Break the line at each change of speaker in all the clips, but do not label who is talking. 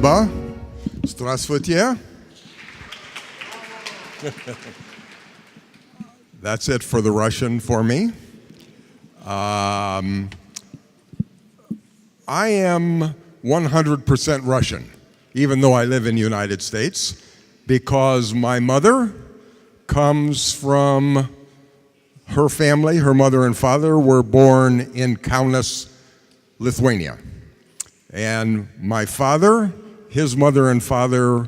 Спасибо. Здравствуйте. That's it for the Russian for me. I am 100% Russian, even though I live in the United States, because my mother comes from her family. Her mother and father were born in Kaunas, Lithuania. And my father, his mother and father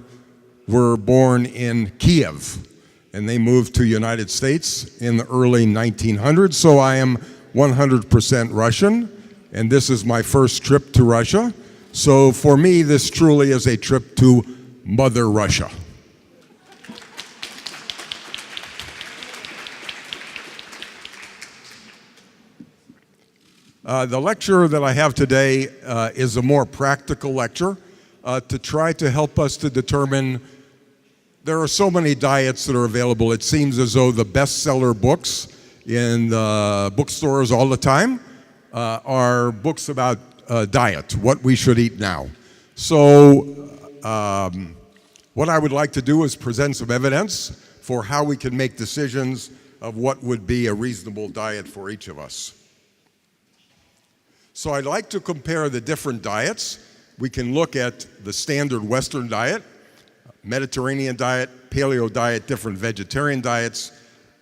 were born in Kiev, and they moved to the United States in the early 1900s. So I am 100% Russian, and this is my first trip to Russia. So for me, this truly is a trip to Mother Russia. The lecture that I have today is a more practical lecture to try to help us to determine. There are so many diets that are available. It seems as though the bestseller books in the bookstores all the time are books about diet, what we should eat now. So what I would like to do is present some evidence for how we can make decisions of what would be a reasonable diet for each of us. So I'd like to compare the different diets. We can look at the standard Western diet, Mediterranean diet, paleo diet, different vegetarian diets,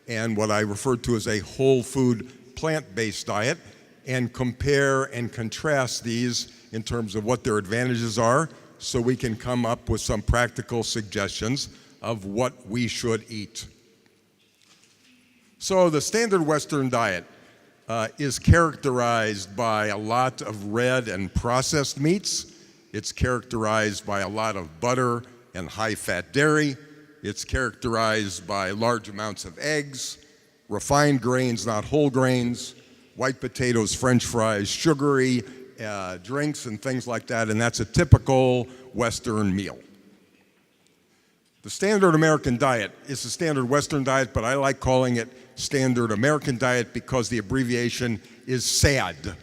and what I refer to as a whole food plant-based diet, and compare and contrast these in terms of what their advantages are, so we can come up with some practical suggestions of what we should eat. So the standard Western diet is characterized by a lot of red and processed meats. It's characterized by a lot of butter and high-fat dairy. It's characterized by large amounts of eggs, refined grains, not whole grains, white potatoes, French fries, sugary drinks, and things like that, and that's a typical Western meal. The standard American diet is the standard Western diet, but I like calling it standard American diet because the abbreviation is SAD.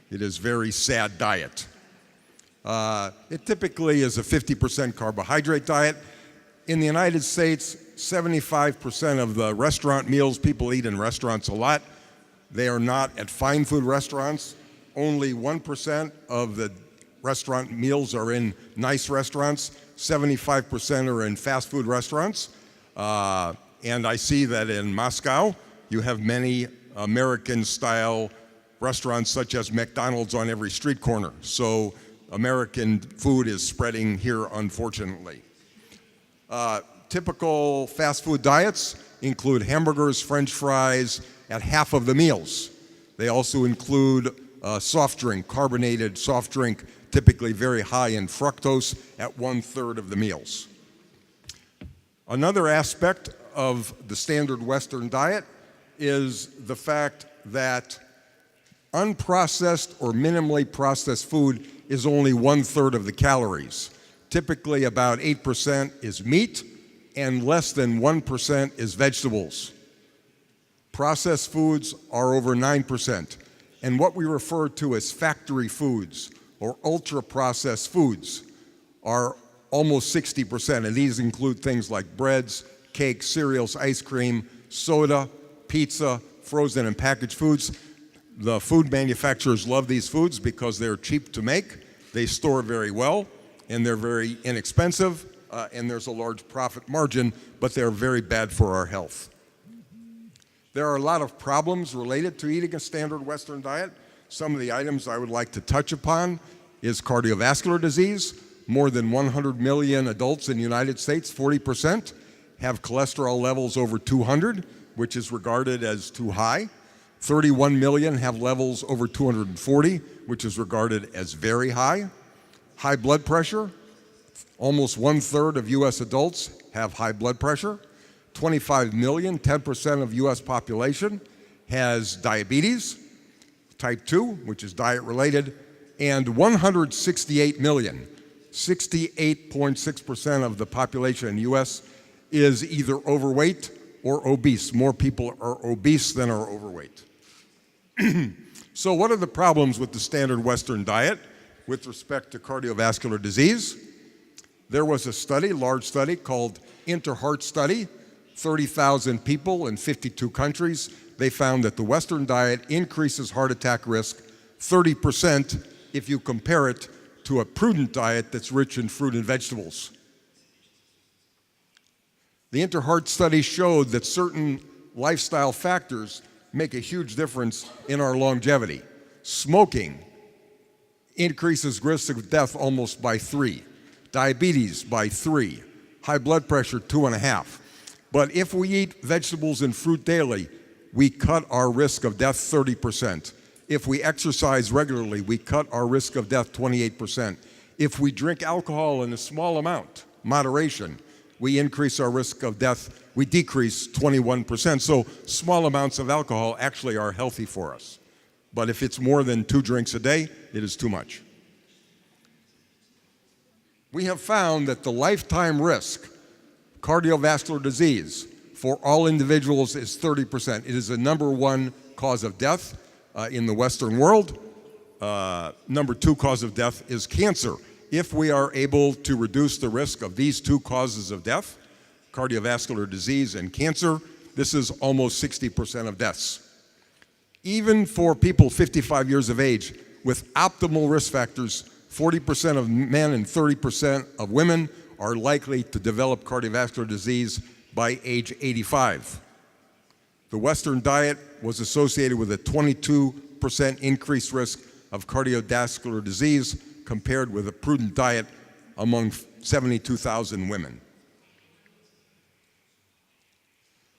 It is very sad diet. It typically is a 50% carbohydrate diet. In the United States, 75% of the restaurant meals people eat in restaurants a lot, they are not at fine food restaurants. Only 1% of the restaurant meals are in nice restaurants. 75% are in fast food restaurants. And I see that in Moscow, you have many American-style restaurants such as McDonald's on every street corner. So American food is spreading here, unfortunately. Typical fast food diets include hamburgers, French fries at half of the meals. They also include soft drink, carbonated soft drink, typically very high in fructose at 1/3 of the meals. Another aspect of the standard Western diet is the fact that unprocessed or minimally processed food is only 1/3 of the calories. Typically about 8% is meat and less than 1% is vegetables. Processed foods are over 9%. And what we refer to as factory foods or ultra-processed foods are almost 60%. And these include things like breads, cakes, cereals, ice cream, soda, pizza, frozen and packaged foods. The food manufacturers love these foods because they're cheap to make, they store very well, and they're very inexpensive, and there's a large profit margin, but they're very bad for our health. There are a lot of problems related to eating a standard Western diet. Some of the items I would like to touch upon is cardiovascular disease. More than 100 million adults in the United States, 40%, have cholesterol levels over 200, which is regarded as too high. 31 million have levels over 240, which is regarded as very high. High blood pressure, almost 1/3 of US adults have high blood pressure. 25 million, 10% of US population, has diabetes, type 2, which is diet related, and 168 million, 68.6% of the population in the US is either overweight or obese. More people are obese than are overweight. So what are the problems with the standard Western diet with respect to cardiovascular disease? There was a study, large study, called Inter-Heart Study, 30,000 people in 52 countries. They found that the Western diet increases heart attack risk 30% if you compare it to a prudent diet that's rich in fruit and vegetables. The Inter-Heart Study showed that certain lifestyle factors make a huge difference in our longevity. Smoking increases risk of death almost by 3. Diabetes by 3. High blood pressure 2.5. But if we eat vegetables and fruit daily, we cut our risk of death 30%. If we exercise regularly, we cut our risk of death 28%. If we drink alcohol in a small amount, moderation, we increase our risk of death, we decrease 21%. So small amounts of alcohol actually are healthy for us. But if it's more than 2 drinks a day, it is too much. We have found that the lifetime risk, cardiovascular disease, for all individuals is 30%. It is the #1 cause of death in the Western world. #2 cause of death is cancer. If we are able to reduce the risk of these 2 causes of death, cardiovascular disease and cancer, this is almost 60% of deaths. Even for people 55 years of age with optimal risk factors, 40% of men and 30% of women are likely to develop cardiovascular disease by age 85. The Western diet was associated with a 22% increased risk of cardiovascular disease compared with a prudent diet among 72,000 women.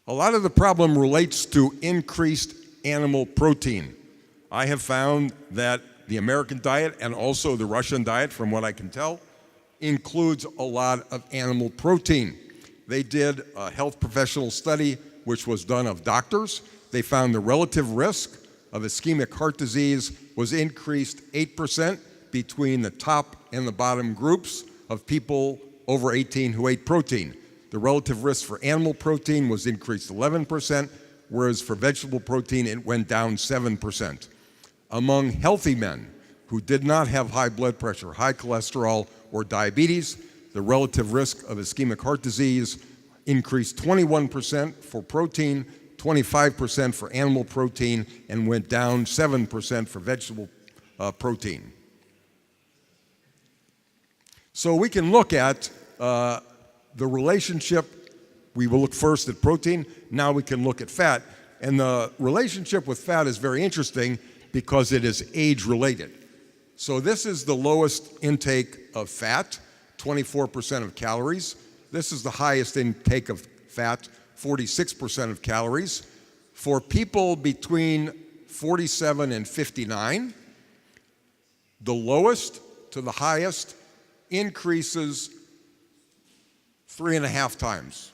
A lot of the problem relates to increased animal protein. I have found that the American diet and also the Russian diet, from what I can tell, includes a lot of animal protein. They did a health professional study which was done of doctors. They found the relative risk of ischemic heart disease was increased 8% between the top and the bottom groups of people over 18 who ate protein. The relative risk for animal protein was increased 11%, whereas for vegetable protein it went down 7%. Among healthy men who did not have high blood pressure, high cholesterol, or diabetes, the relative risk of ischemic heart disease increased 21% for protein, 25% for animal protein, and went down 7% for vegetable protein. So we can look at the relationship. We will look first at protein. Now we can look at fat. And the relationship with fat is very interesting because it is age-related. So this is the lowest intake of fat, 24% of calories. This is the highest intake of fat, 46% of calories. For people between 47 and 59, the lowest to the highest increases 3.5 times.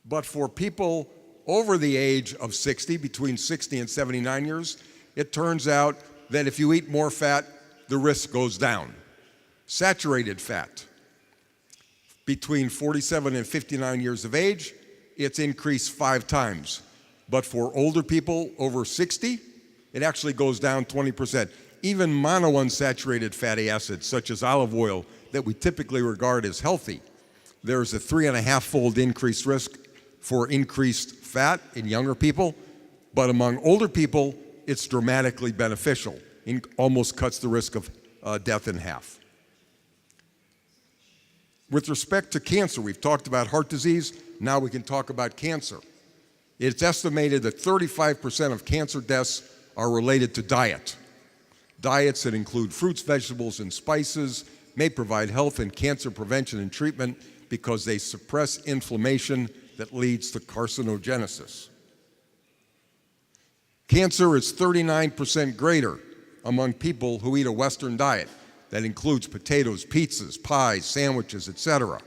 But for people over the age of 60, between 60 and 79 years, it turns out that if you eat more fat, the risk goes down. Saturated fat, between 47 and 59 years of age, it's increased 5 times. But for older people over 60, it actually goes down 20%. Even monounsaturated fatty acids, such as olive oil, that we typically regard as healthy, there's a 3.5-fold increased risk for increased fat in younger people, but among older people, it's dramatically beneficial. It almost cuts the risk of death in half. With respect to cancer, we've talked about heart disease, now we can talk about cancer. It's estimated that 35% of cancer deaths are related to diet. Diets that include fruits, vegetables, and spices may provide health and cancer prevention and treatment because they suppress inflammation that leads to carcinogenesis. Cancer is 39% greater among people who eat a Western diet that includes potatoes, pizzas, pies, sandwiches, etc.,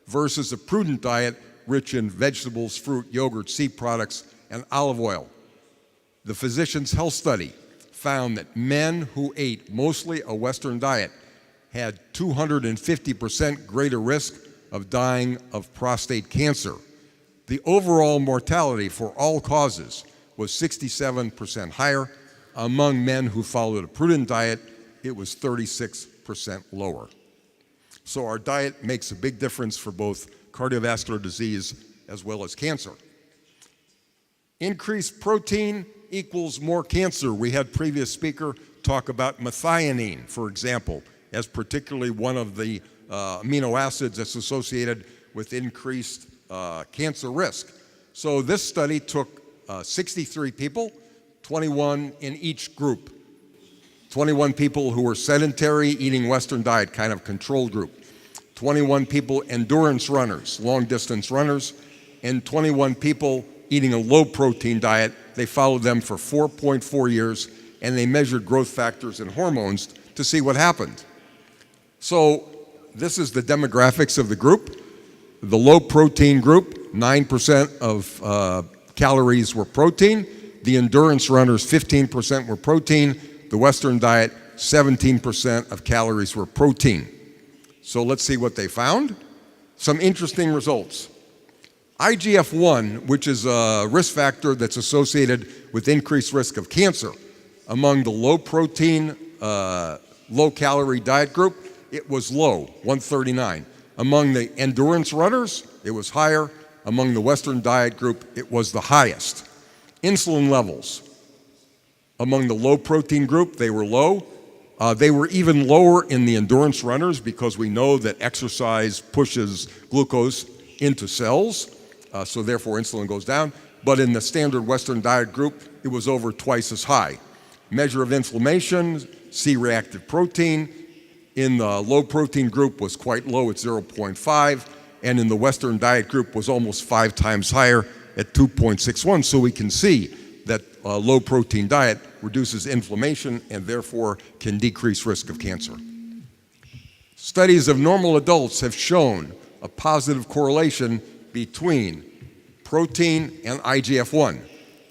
versus a prudent diet rich in vegetables, fruit, yogurt, seed products, and olive oil. The Physicians' Health Study found that men who ate mostly a Western diet had 250% greater risk of dying of prostate cancer. The overall mortality for all causes was 67% higher. Among men who followed a prudent diet, it was 36% 6% lower. So our diet makes a big difference for both cardiovascular disease as well as cancer. Increased protein equals more cancer. We had previous speaker talk about methionine, for example, as particularly one of the amino acids that's associated with increased cancer risk. So this study took 63 people, 21 in each group. 21 people who were sedentary, eating Western diet, kind of control group. 21 people, endurance runners, long distance runners, and 21 people eating a low protein diet. They followed them for 4.4 years, and they measured growth factors and hormones to see what happened. So this is the demographics of the group. The low protein group, 9% of calories were protein. The endurance runners, 15% were protein. The Western diet, 17% of calories were protein. So let's see what they found. Some interesting results. IGF-1, which is a risk factor that's associated with increased risk of cancer, among the low protein, low calorie diet group, it was low, 139. Among the endurance runners, it was higher. Among the Western diet group, it was the highest. Insulin levels. Among the low protein group, they were low. They were even lower in the endurance runners because we know that exercise pushes glucose into cells, so therefore insulin goes down. But in the standard Western diet group, it was over twice as high. Measure of inflammation, C-reactive protein, in the low protein group was quite low at 0.5, and in the Western diet group was almost 5 times higher at 2.61. So we can see that a low protein diet reduces inflammation and therefore can decrease risk of cancer. Studies of normal adults have shown a positive correlation between protein and IGF-1.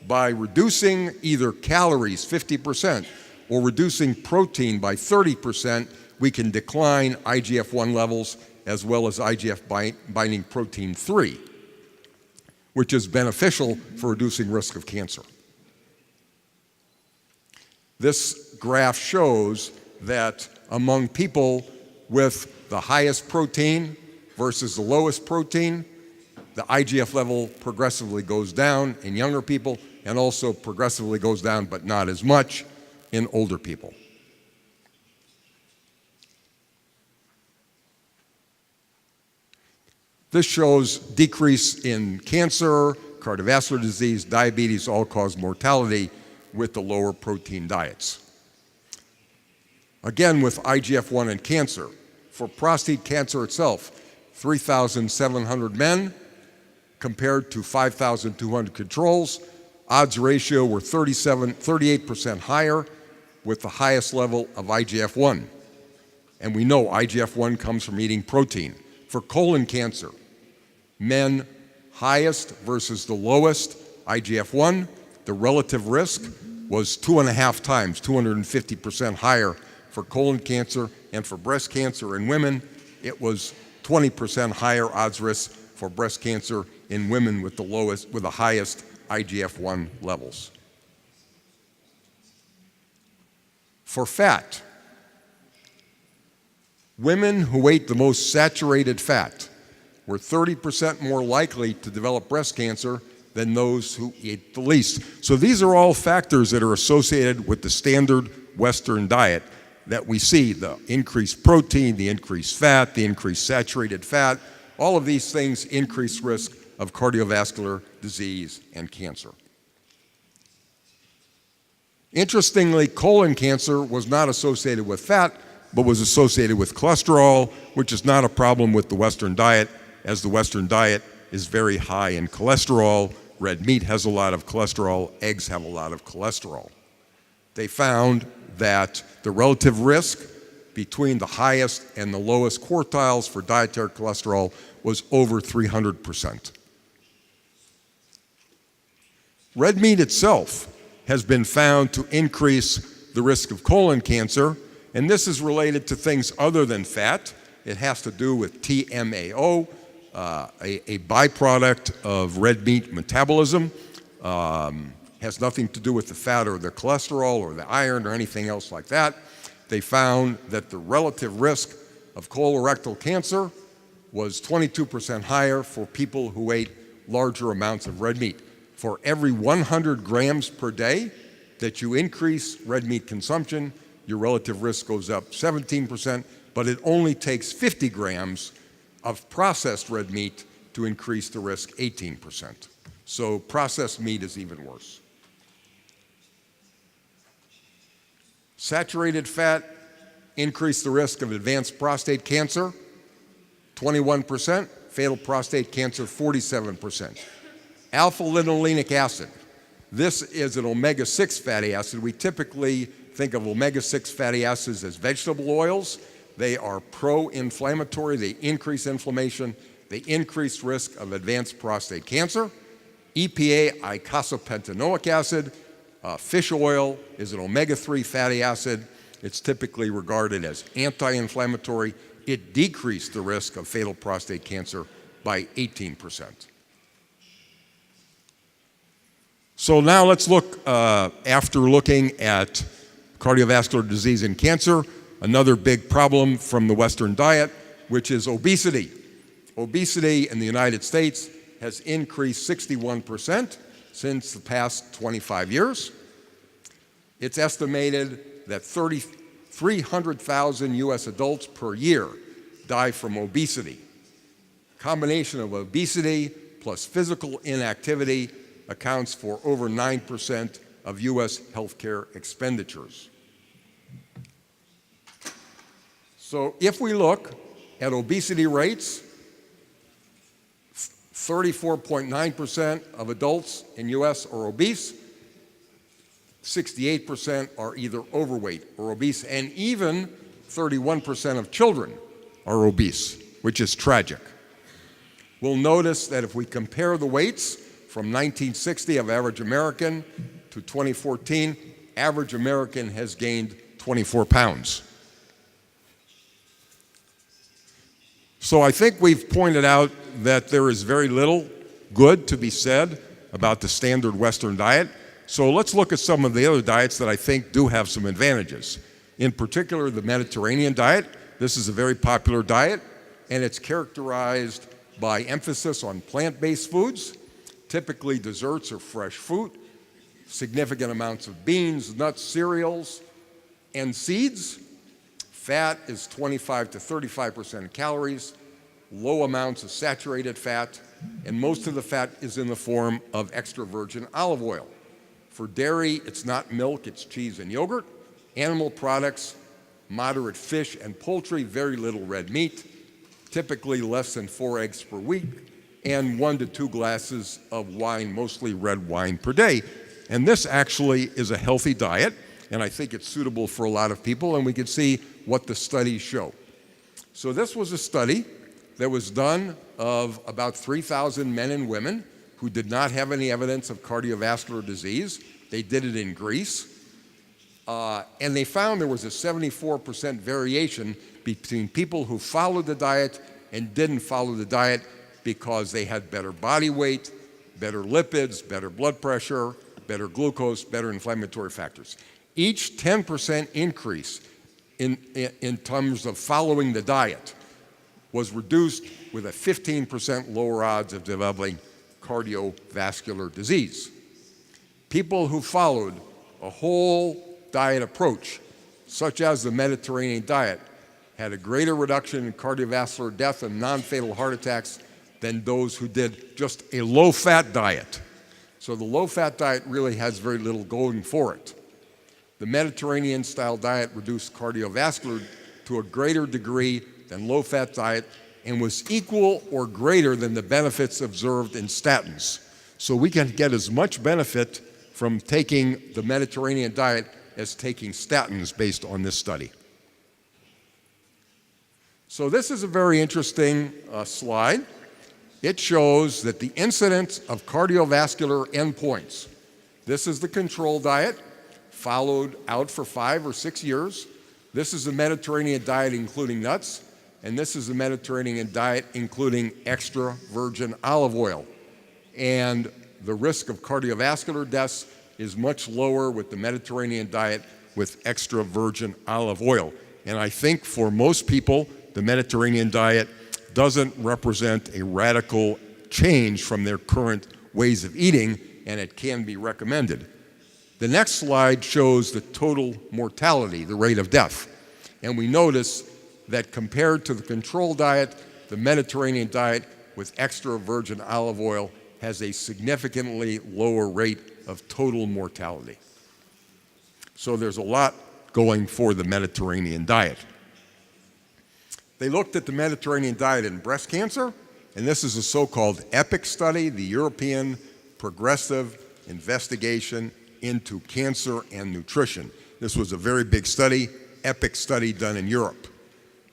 By reducing either calories 50% or reducing protein by 30%, we can decline IGF-1 levels as well as IGF-binding protein 3, which is beneficial for reducing risk of cancer. This graph shows that among people with the highest protein versus the lowest protein, the IGF level progressively goes down in younger people and also progressively goes down, but not as much, in older people. This shows decrease in cancer, cardiovascular disease, diabetes, all-cause mortality with the lower protein diets. Again, with IGF-1 and cancer, for prostate cancer itself, 3,700 men compared to 5,200 controls, odds ratio were 38% higher with the highest level of IGF-1. And we know IGF-1 comes from eating protein. For colon cancer, men highest versus the lowest IGF-1, the relative risk was 2.5 times, 250% higher for colon cancer, and for breast cancer in women, it was 20% higher odds risk for breast cancer in women with the highest IGF-1 levels. For fat, women who ate the most saturated fat were 30% more likely to develop breast cancer than those who ate the least. So these are all factors that are associated with the standard Western diet that we see, the increased protein, the increased fat, the increased saturated fat. All of these things increase risk of cardiovascular disease and cancer. Interestingly, colon cancer was not associated with fat, but was associated with cholesterol, which is not a problem with the Western diet, as the Western diet is very high in cholesterol. Red meat has a lot of cholesterol, eggs have a lot of cholesterol. They found that the relative risk between the highest and the lowest quartiles for dietary cholesterol was over 300%. Red meat itself has been found to increase the risk of colon cancer, and this is related to things other than fat. It has to do with TMAO, a byproduct of red meat metabolism. Has nothing to do with the fat or the cholesterol or the iron or anything else like that. they found that the relative risk of colorectal cancer was 22% higher for people who ate larger amounts of red meat. For every 100 grams per day that you increase red meat consumption, your relative risk goes up 17%, but it only takes 50 grams of processed red meat to increase the risk 18%. So processed meat is even worse. Saturated fat increased the risk of advanced prostate cancer 21%, fatal prostate cancer 47%. Alpha-linolenic acid. This is an omega-6 fatty acid. We typically think of omega-6 fatty acids as vegetable oils. They are pro-inflammatory. They increase inflammation. They increase risk of advanced prostate cancer. EPA, eicosapentaenoic acid. Fish oil is an omega-3 fatty acid. It's typically regarded as anti-inflammatory. It decreased the risk of fatal prostate cancer by 18%. So now let's look, after looking at cardiovascular disease and cancer, another big problem from the Western diet, which is obesity. Obesity in the United States has increased 61% since the past 25 years. It's estimated that 300,000 US adults per year die from obesity. Combination of obesity plus physical inactivity accounts for over 9% of US healthcare expenditures. So if we look at obesity rates, 34.9% of adults in US are obese, 68% are either overweight or obese, and even 31% of children are obese, which is tragic. We'll notice that if we compare the weights from 1960 of average American to 2014, average American has gained 24 pounds. So I think we've pointed out that there is very little good to be said about the standard Western diet. So let's look at some of the other diets that I think do have some advantages. In particular, the Mediterranean diet. This is a very popular diet, and it's characterized by emphasis on plant-based foods, typically desserts or fresh fruit, significant amounts of beans, nuts, cereals, and seeds. Fat is 25 to 35% calories, low amounts of saturated fat, and most of the fat is in the form of extra virgin olive oil. For dairy, it's not milk, it's cheese and yogurt. Animal products, moderate fish and poultry, very little red meat, typically less than 4 eggs per week, and 1 to 2 glasses of wine, mostly red wine per day. And this actually is a healthy diet, and I think it's suitable for a lot of people, and we can see what the studies show. So this was a study that was done of about 3,000 men and women who did not have any evidence of cardiovascular disease. They did it in Greece, and they found there was a 74% variation between people who followed the diet and didn't follow the diet because they had better body weight, better lipids, better blood pressure, better glucose, better inflammatory factors. Each 10% increase in terms of following the diet was reduced with a 15% lower odds of developing cardiovascular disease. People who followed a whole diet approach, such as the Mediterranean diet, had a greater reduction in cardiovascular death and non-fatal heart attacks than those who did just a low-fat diet. So the low-fat diet really has very little going for it. The Mediterranean-style diet reduced cardiovascular to a greater degree than low-fat diet and was equal or greater than the benefits observed in statins. So we can get as much benefit from taking the Mediterranean diet as taking statins based on this study. So this is a very interesting slide. It shows that the incidence of cardiovascular endpoints, this is the control diet, followed out for 5 or 6 years. This is the Mediterranean diet including nuts, and this is the Mediterranean diet including extra virgin olive oil. And the risk of cardiovascular deaths is much lower with the Mediterranean diet with extra virgin olive oil. And I think for most people, the Mediterranean diet doesn't represent a radical change from their current ways of eating, and it can be recommended. The next slide shows the total mortality, the rate of death. And we notice that compared to the control diet, the Mediterranean diet with extra virgin olive oil has a significantly lower rate of total mortality. So there's a lot going for the Mediterranean diet. They looked at the Mediterranean diet in breast cancer, and this is a so-called EPIC study, the European Progressive Investigation into Cancer and Nutrition. This was a very big study, EPIC study done in Europe.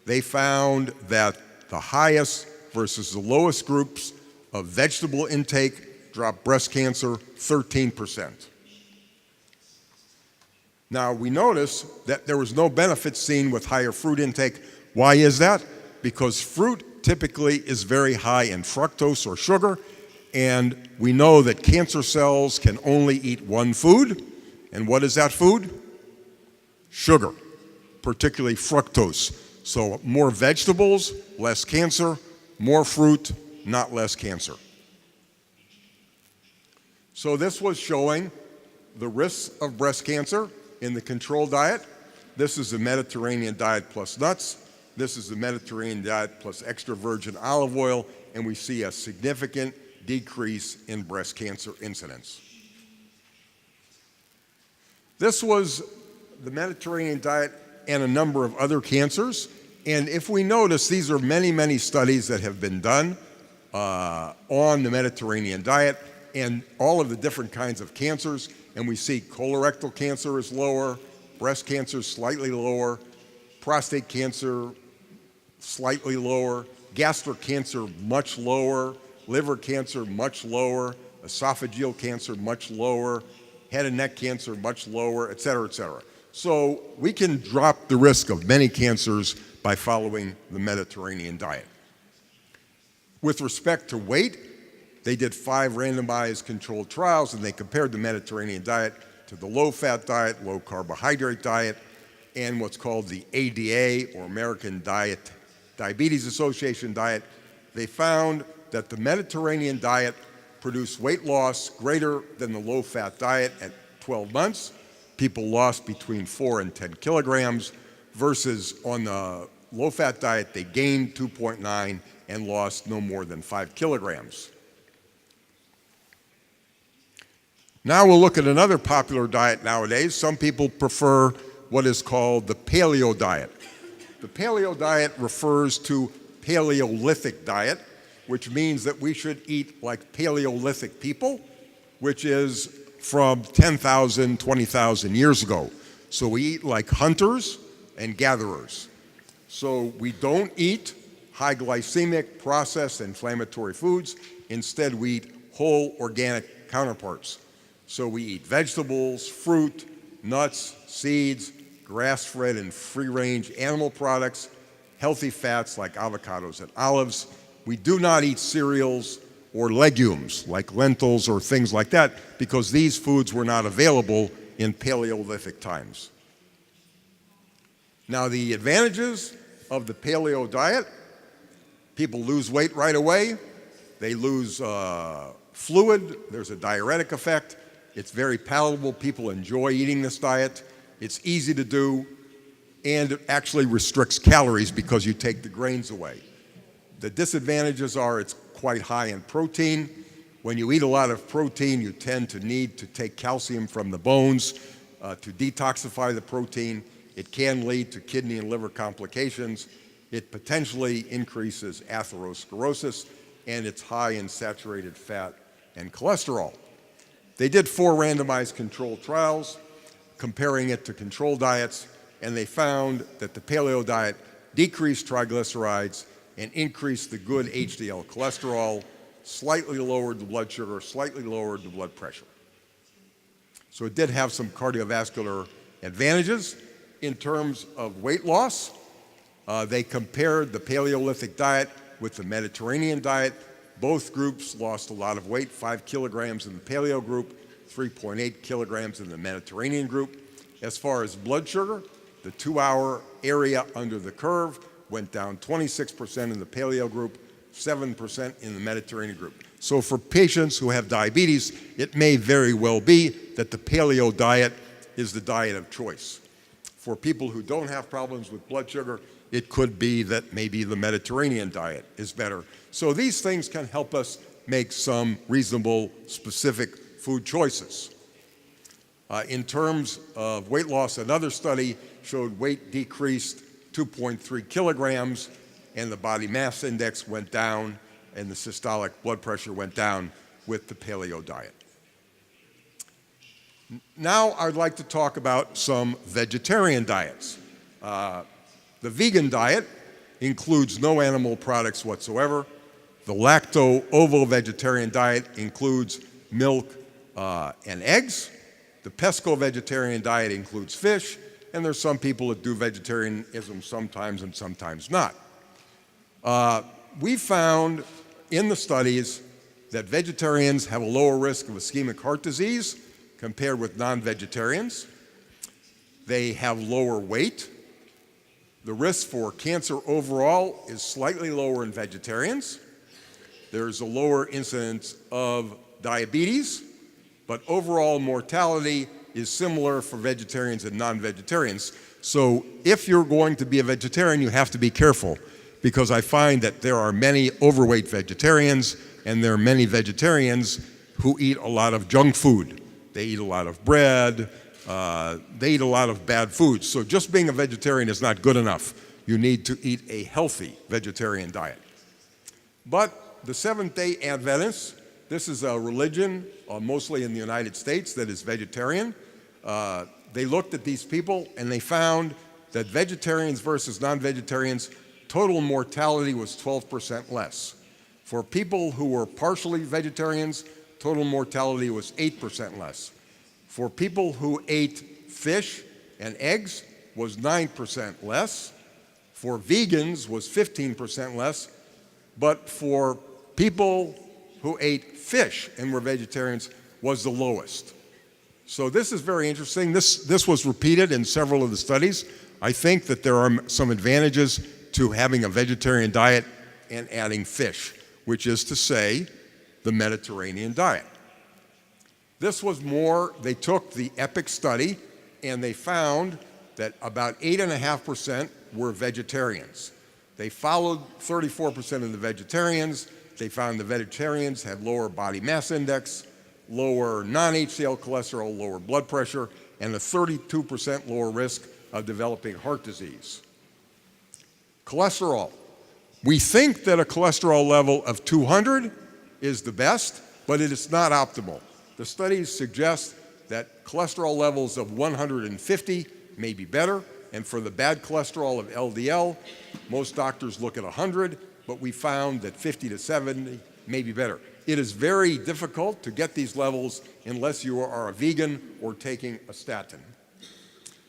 They found that the highest versus the lowest groups of vegetable intake dropped breast cancer 13%. Now, we notice that there was no benefit seen with higher fruit intake. Why is that? Because fruit typically is very high in fructose or sugar, and we know that cancer cells can only eat one food. And what is that food? Sugar, particularly fructose. So more vegetables, less cancer, more fruit, not less cancer. So this was showing the risks of breast cancer in the control diet. This is the Mediterranean diet plus nuts. This is the Mediterranean diet plus extra virgin olive oil, and we see a significant decrease in breast cancer incidence. This was the Mediterranean diet and a number of other cancers. And if we notice, these are many, many studies that have been done on the Mediterranean diet and all of the different kinds of cancers. And we see colorectal cancer is lower, breast cancer slightly lower, prostate cancer slightly lower, gastric cancer much lower, liver cancer much lower, esophageal cancer much lower, head and neck cancer much lower, et cetera, et cetera. So we can drop the risk of many cancers by following the Mediterranean diet. With respect to weight, they did 5 randomized controlled trials, and they compared the Mediterranean diet to the low-fat diet, low-carbohydrate diet, and what's called the ADA, or American Diabetes Association diet. They found that the Mediterranean diet produced weight loss greater than the low-fat diet at 12 months. People lost between 4 and 10 kilograms, versus on the low-fat diet, they gained 2.9 and lost no more than 5 kilograms. Now we'll look at another popular diet nowadays. Some people prefer what is called the paleo diet. The paleo diet refers to Paleolithic diet, which means that we should eat like Paleolithic people, which is from 10,000, 20,000 years ago. So we eat like hunters and gatherers. So we don't eat high glycemic, processed, inflammatory foods. Instead, we eat whole organic counterparts. So we eat vegetables, fruit, nuts, seeds, grass-fed and free-range animal products, healthy fats like avocados and olives. We do not eat cereals or legumes like lentils or things like that, because these foods were not available in Paleolithic times. Now, the advantages of the paleo diet: people lose weight right away, they lose fluid, there's a diuretic effect, it's very palatable, people enjoy eating this diet, it's easy to do, and it actually restricts calories because you take the grains away. The disadvantages are it's quite high in protein. When you eat a lot of protein, you tend to need to take calcium from the bones to detoxify the protein. It can lead to kidney and liver complications. It potentially increases atherosclerosis, and it's high in saturated fat and cholesterol. They did 4 randomized controlled trials comparing it to control diets, and they found that the paleo diet decreased triglycerides and increased the good HDL cholesterol, slightly lowered the blood sugar, slightly lowered the blood pressure. So it did have some cardiovascular advantages. In terms of weight loss, they compared the Paleolithic diet with the Mediterranean diet. Both groups lost a lot of weight, 5 kilograms in the paleo group, 3.8 kilograms in the Mediterranean group. As far as blood sugar, the 2-hour area under the curve went down 26% in the paleo group, 7% in the Mediterranean group. So for patients who have diabetes, it may very well be that the paleo diet is the diet of choice. For people who don't have problems with blood sugar, it could be that maybe the Mediterranean diet is better. So these things can help us make some reasonable, specific food choices. In terms of weight loss, another study showed weight decreased 2.3 kilograms, and the body mass index went down, and the systolic blood pressure went down with the paleo diet. Now I'd like to talk about some vegetarian diets. The vegan diet includes no animal products whatsoever. The lacto-ovo-vegetarian diet includes milk and eggs. The pesco-vegetarian diet includes fish, and there's some people that do vegetarianism sometimes and sometimes not. We found in the studies that vegetarians have a lower risk of ischemic heart disease compared with non-vegetarians. They have lower weight. The risk for cancer overall is slightly lower in vegetarians. There's a lower incidence of diabetes, but overall mortality is similar for vegetarians and non-vegetarians. So if you're going to be a vegetarian, you have to be careful, because I find that there are many overweight vegetarians, and there are many vegetarians who eat a lot of junk food. They eat a lot of bread, they eat a lot of bad foods. So just being a vegetarian is not good enough. You need to eat a healthy vegetarian diet. But the Seventh-day Adventists, this is a religion, mostly in the United States, that is vegetarian. They looked at these people and they found that vegetarians versus non-vegetarians, total mortality was 12% less. For people who were partially vegetarians, total mortality was 8% less. For people who ate fish and eggs was 9% less. For vegans was 15% less. But for people who ate fish and were vegetarians was the lowest. So this is very interesting. This was repeated in several of the studies. I think that there are some advantages to having a vegetarian diet and adding fish, which is to say the Mediterranean diet. This was more, they took the EPIC study and they found that about 8.5% were vegetarians. They followed 34% of the vegetarians. They found the vegetarians had lower body mass index, lower non-HDL cholesterol, lower blood pressure, and a 32% lower risk of developing heart disease. Cholesterol. We think that a cholesterol level of 200 is the best, but it is not optimal. The studies suggest that cholesterol levels of 150 may be better, and for the bad cholesterol of LDL, most doctors look at 100, but we found that 50 to 70 may be better. It is very difficult to get these levels unless you are a vegan or taking a statin.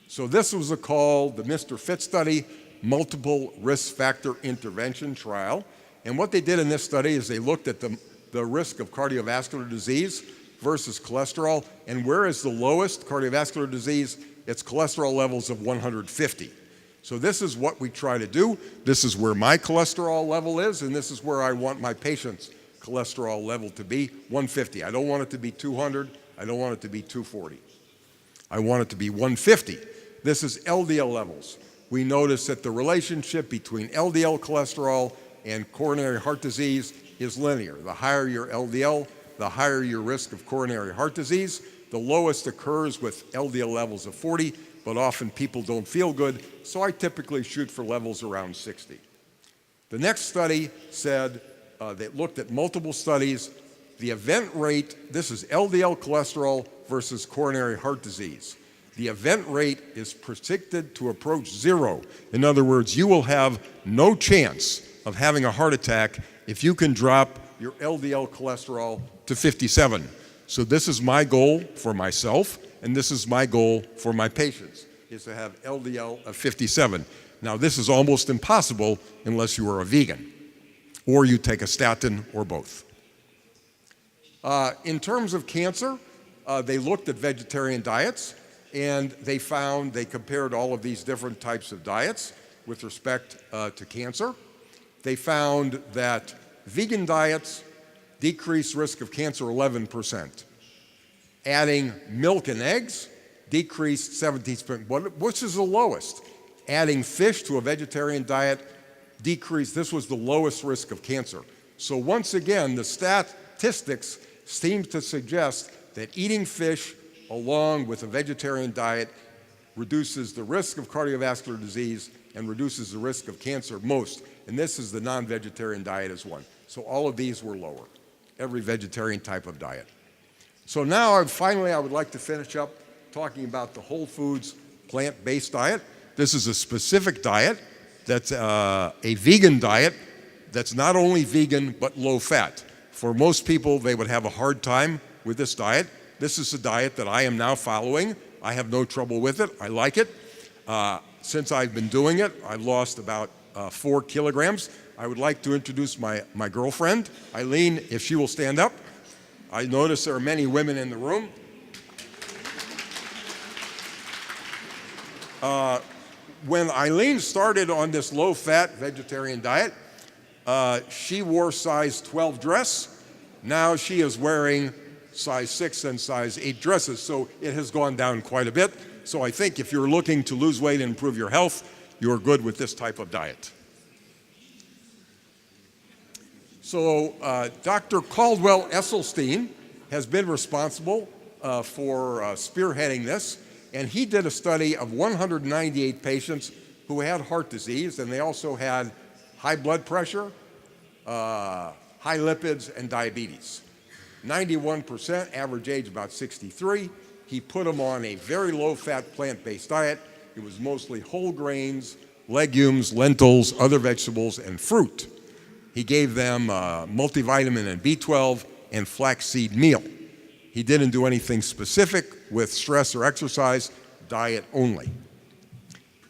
So this was called the Mr. Fit study, multiple risk factor intervention trial. And what they did in this study is they looked at the risk of cardiovascular disease versus cholesterol, and where is the lowest cardiovascular disease? It's cholesterol levels of 150. So this is what we try to do. This is where my cholesterol level is, and this is where I want my patient's cholesterol level to be, 150. I don't want it to be 200. I don't want it to be 240. I want it to be 150. This is LDL levels. We notice that the relationship between LDL cholesterol and coronary heart disease is linear. The higher your LDL, the higher your risk of coronary heart disease. The lowest occurs with LDL levels of 40, but often people don't feel good, so I typically shoot for levels around 60. The next study said, they looked at multiple studies, the event rate, this is LDL cholesterol versus coronary heart disease. The event rate is predicted to approach 0. In other words, you will have no chance of having a heart attack if you can drop your LDL cholesterol to 57. So this is my goal for myself, and this is my goal for my patients, is to have LDL of 57. Now this is almost impossible unless you are a vegan, or you take a statin, or both. In terms of cancer, they looked at vegetarian diets. And they compared all of these different types of diets with respect to cancer. They found that vegan diets decrease risk of cancer 11%. Adding milk and eggs decreased 17%, which is the lowest. Adding fish to a vegetarian diet decreased, this was the lowest risk of cancer. So once again, the statistics seem to suggest that eating fish along with a vegetarian diet reduces the risk of cardiovascular disease and reduces the risk of cancer most. And this is the non-vegetarian diet as one. So all of these were lower, every vegetarian type of diet. So now I would like to finish up talking about the whole foods plant-based diet. This is a specific diet that's a vegan diet that's not only vegan but low fat. For most people, they would have a hard time with this diet. This is a diet that I am now following. I have no trouble with it. I like it. Since I've been doing it, I've lost about 4 kilograms. I would like to introduce my girlfriend, Eileen, if she will stand up. I notice there are many women in the room. When Eileen started on this low-fat vegetarian diet, she wore size 12 dress. Now she is wearing size 6 and size 8 dresses, so it has gone down quite a bit. So I think if you're looking to lose weight and improve your health, you're good with this type of diet. So Dr. Caldwell Esselstyn has been responsible for spearheading this, and he did a study of 198 patients who had heart disease, and they also had high blood pressure, high lipids, and diabetes. 91%, average age about 63. He put them on a very low-fat plant-based diet. It was mostly whole grains, legumes, lentils, other vegetables, and fruit. He gave them multivitamin and B12 and flaxseed meal. He didn't do anything specific with stress or exercise, diet only.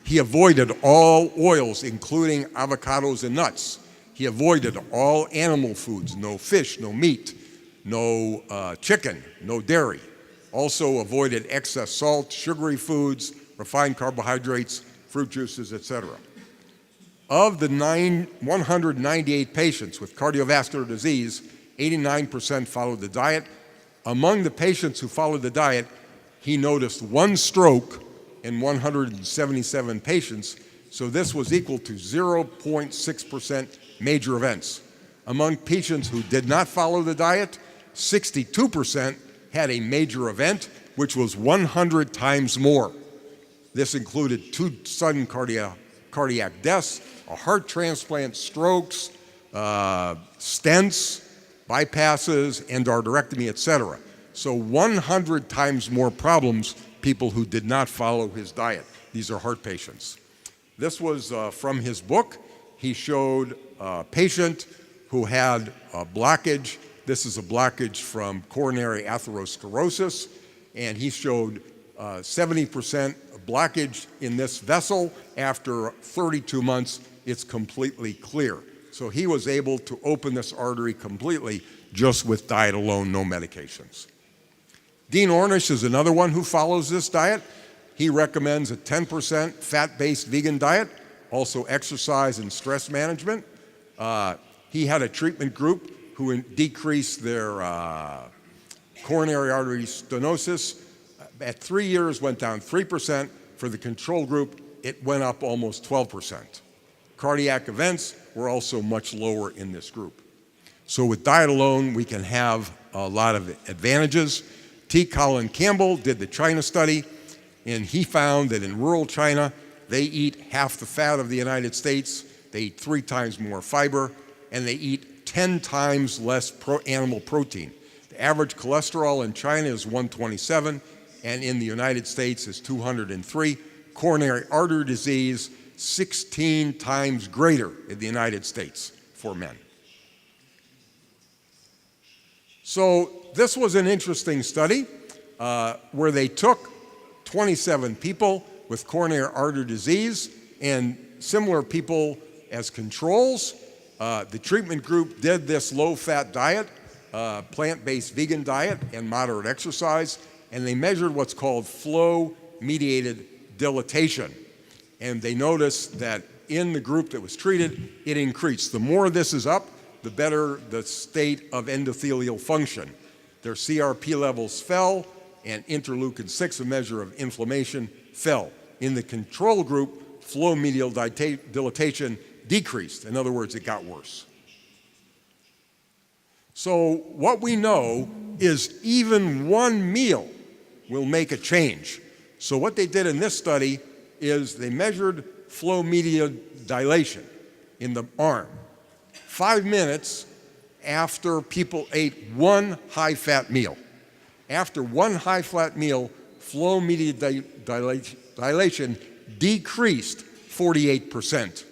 He avoided all oils, including avocados and nuts. He avoided all animal foods, no fish, no meat, no chicken, no dairy. Also avoided excess salt, sugary foods, refined carbohydrates, fruit juices, etc. Of the 198 patients with cardiovascular disease, 89% followed the diet. Among the patients who followed the diet, he noticed 1 stroke in 177 patients, so this was equal to 0.6% major events. Among patients who did not follow the diet, 62% had a major event, which was 100 times more. This included 2 sudden cardiac deaths, a heart transplant, strokes, stents, bypasses, endarterectomy, etc. So 100 times more problems, people who did not follow his diet. These are heart patients. This was from his book. He showed a patient who had a blockage. This is a blockage from coronary atherosclerosis, and he showed 70% blockage in this vessel. After 32 months, it's completely clear. So he was able to open this artery completely just with diet alone, no medications. Dean Ornish is another one who follows this diet. He recommends a 10% fat-based vegan diet, also exercise and stress management. He had a treatment group who decreased their coronary artery stenosis. At 3 years, went down 3%. For the control group, it went up almost 12%. Cardiac events were also much lower in this group. So with diet alone, we can have a lot of advantages. T. Colin Campbell did the China study, and he found that in rural China, they eat half the fat of the United States, they eat 3 times more fiber, and they eat 10 times less animal protein. The average cholesterol in China is 127, and in the United States is 203. Coronary artery disease, 16 times greater in the United States for men. So this was an interesting study where they took 27 people with coronary artery disease and similar people as controls. The treatment group did this low-fat diet, plant-based vegan diet, and moderate exercise, and they measured what's called flow flow-mediated dilatation. And they noticed that in the group that was treated, it increased. The more this is up, the better the state of endothelial function. Their CRP levels fell, and interleukin-6, a measure of inflammation, fell. In the control group, flow-medial dilatation decreased. In other words, it got worse. So what we know is even one meal will make a change. So what they did in this study is they measured flow-medial dilation in the arm 5 minutes after people ate one high-fat meal. After one high-fat meal, flow-medial dilation decreased 48%.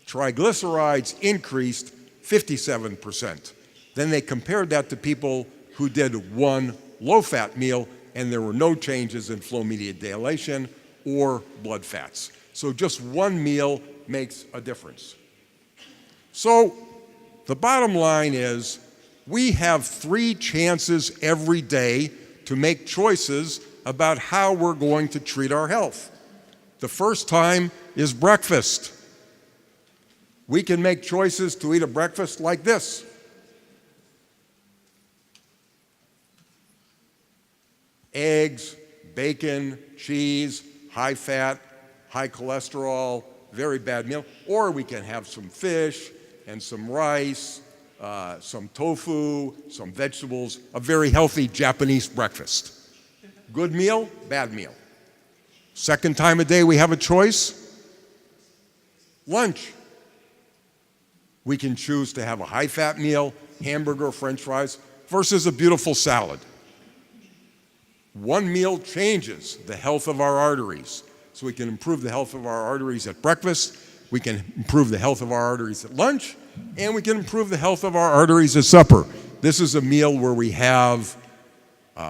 Triglycerides increased 57%. Then they compared that to people who did one low-fat meal, and there were no changes in flow-medial dilation or blood fats. So just one meal makes a difference. So the bottom line is we have 3 chances every day to make choices about how we're going to treat our health. The first time is breakfast. We can make choices to eat a breakfast like this. Eggs, bacon, cheese, high fat, high cholesterol, very bad meal. Or we can have some fish and some rice, some tofu, some vegetables, a very healthy Japanese breakfast. Good meal, bad meal. Second time a day we have a choice, lunch. We can choose to have a high-fat meal, hamburger, french fries, versus a beautiful salad. One meal changes the health of our arteries. So we can improve the health of our arteries at breakfast, we can improve the health of our arteries at lunch, and we can improve the health of our arteries at supper. This is a meal where we have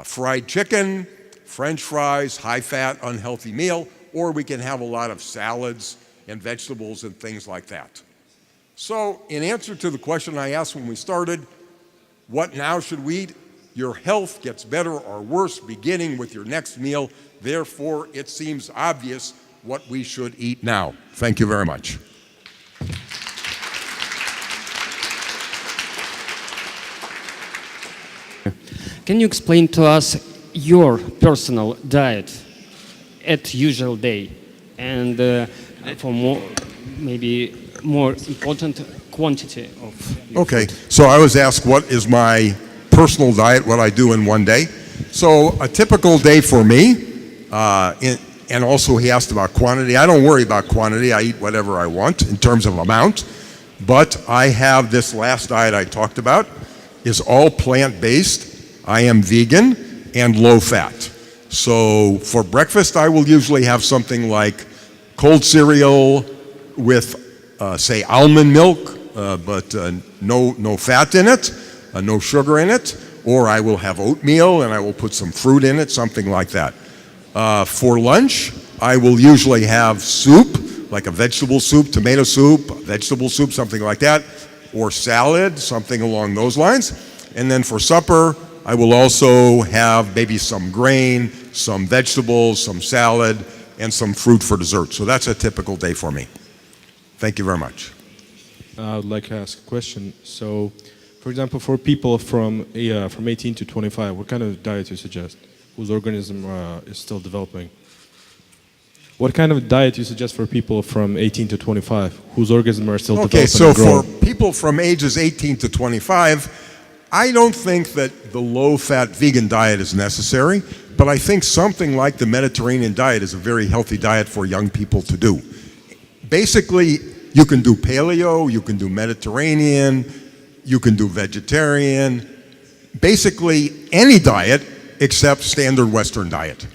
fried chicken, french fries, high-fat, unhealthy meal, or we can have a lot of salads and vegetables and things like that. So in answer to the question I asked when we started, what now should we eat? Your health gets better or worse beginning with your next meal. Therefore, it seems obvious what we should eat now. Thank you very much.
Can you explain to us your personal diet at usual day and for more, maybe more important quantity of your
Okay,
food?
so I was asked what is my personal diet, what I do in one day. So a typical day for me, and also he asked about quantity. I don't worry about quantity. I eat whatever I want in terms of amount. But I have this last diet I talked about is all plant-based. I am vegan and low-fat. So for breakfast, I will usually have something like cold cereal with, say, almond milk, but no fat in it, no sugar in it. Or I will have oatmeal and I will put some fruit in it, something like that. For lunch, I will usually have soup, like a vegetable soup, tomato soup, vegetable soup, something like that, or salad, something along those lines. And then for supper, I will also have maybe some grain, some vegetables, some salad, and some fruit for dessert. So that's a typical day for me. Thank you very much.
I would like to ask a question. So, for example, for people from 18 to 25, what kind of diet do you suggest, whose organism is still developing? What kind of diet do you suggest for people from 18 to 25, whose organism are still developing
Okay, so
and growing?
for people from ages 18 to 25, I don't think that the low-fat vegan diet is necessary, but I think something like the Mediterranean diet is a very healthy diet for young people to do. Basically, you can do paleo, you can do Mediterranean, you can do vegetarian, basically any diet except standard Western diet.